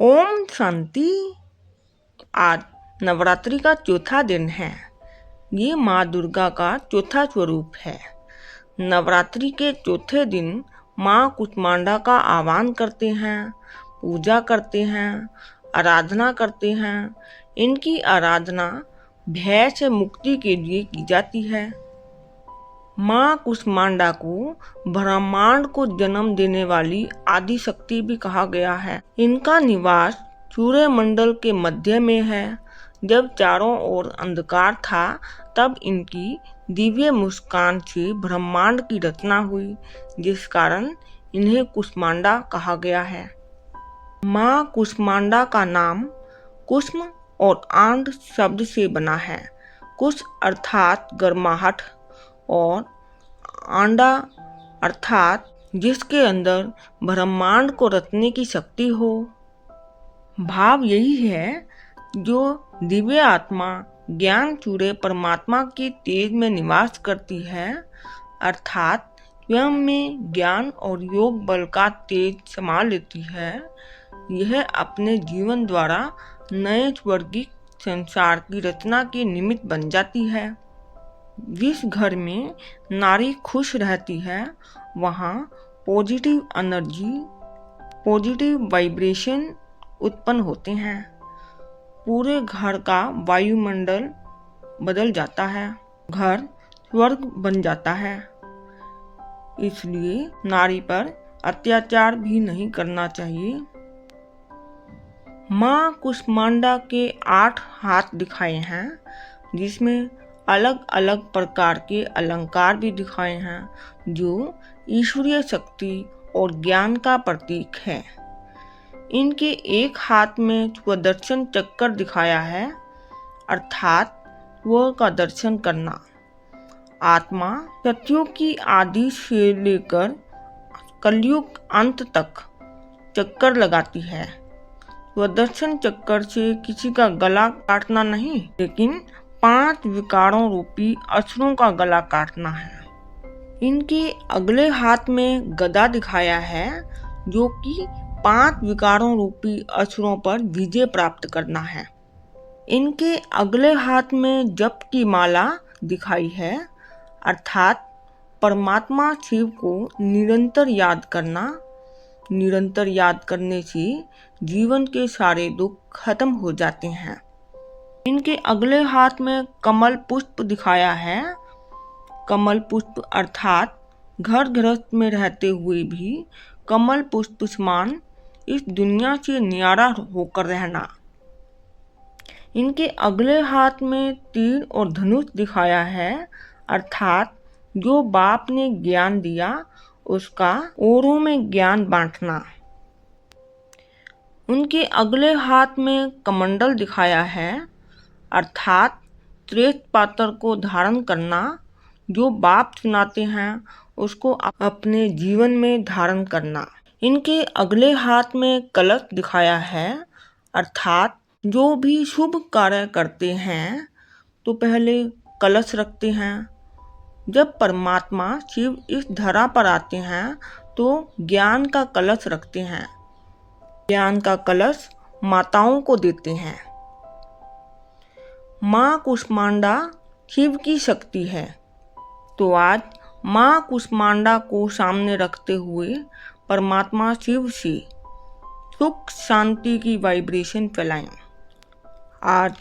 ओम शांति। आज नवरात्रि का चौथा दिन है। ये माँ दुर्गा का चौथा स्वरूप है। नवरात्रि के चौथे दिन माँ कुष्मांडा का आह्वान करते हैं, पूजा करते हैं, आराधना करते हैं। इनकी आराधना भय से मुक्ति के लिए की जाती है। माँ कुष्मांडा को ब्रह्मांड को जन्म देने वाली आदि शक्ति भी कहा गया है। इनका निवास सूर्य मंडल के मध्य में है। जब चारों ओर अंधकार था तब इनकी दिव्य मुस्कान से ब्रह्मांड की रचना हुई, जिस कारण इन्हें कुष्मांडा कहा गया है। माँ कुष्मांडा का नाम कुष्म और आंड शब्द से बना है। कुश अर्थात गर्माहट और आंडा अर्थात जिसके अंदर ब्रह्मांड को रचने की शक्ति हो। भाव यही है, जो दिव्य आत्मा ज्ञान सूर्य परमात्मा के तेज में निवास करती है, अर्थात स्वयं में ज्ञान और योग बल का तेज समा लेती है। यह अपने जीवन द्वारा नए स्वर्गीय संसार की रचना के निमित्त बन जाती है। जिस घर में नारी खुश रहती है वहाँ पॉजिटिव एनर्जी, पॉजिटिव वाइब्रेशन उत्पन्न होते हैं। पूरे घर का वायुमंडल बदल जाता है, घर स्वर्ग बन जाता है। इसलिए नारी पर अत्याचार भी नहीं करना चाहिए। माँ कुष्मांडा के 8 हाथ दिखाए हैं, जिसमें अलग अलग प्रकार के अलंकार भी दिखाए हैं, जो ईश्वरीय शक्ति और ज्ञान का प्रतीक है। इनके एक हाथ में स्वदर्शन चक्र दिखाया है, अर्थात स्व का दर्शन करना। आत्मा सतयुग की आदि से लेकर कलयुग अंत तक चक्कर लगाती है। स्वदर्शन चक्कर से किसी का गला काटना नहीं, लेकिन 5 विकारों रूपी असुरों का गला काटना है। इनके अगले हाथ में गदा दिखाया है, जो कि 5 विकारों रूपी असुरों पर विजय प्राप्त करना है। इनके अगले हाथ में जप की माला दिखाई है, अर्थात परमात्मा शिव को निरंतर याद करना। निरंतर याद करने से जीवन के सारे दुख खत्म हो जाते हैं। इनके अगले हाथ में कमल पुष्प दिखाया है। कमल पुष्प अर्थात घर गृहस्थ में रहते हुए भी कमल पुष्प समान इस दुनिया से न्यारा होकर रहना। इनके अगले हाथ में तीर और धनुष दिखाया है, अर्थात जो बाप ने ज्ञान दिया उसका औरों में ज्ञान बांटना। उनके अगले हाथ में कमंडल दिखाया है, अर्थात श्रेष्ठ पात्र को धारण करना। जो बाप सुनाते हैं उसको अपने जीवन में धारण करना। इनके अगले हाथ में कलश दिखाया है, अर्थात जो भी शुभ कार्य करते हैं तो पहले कलश रखते हैं। जब परमात्मा शिव इस धरा पर आते हैं तो ज्ञान का कलश रखते हैं। ज्ञान का कलश माताओं को देते हैं। माँ कुष्मांडा शिव की शक्ति है, तो आज माँ कुष्मांडा को सामने रखते हुए परमात्मा शिव से सुख शांति की वाइब्रेशन फैलाएं। आज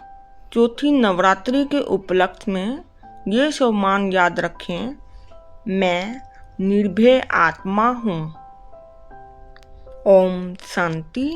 चौथी नवरात्रि के उपलक्ष्य में ये सम्मान याद रखें, मैं निर्भय आत्मा हूँ। ओम शांति।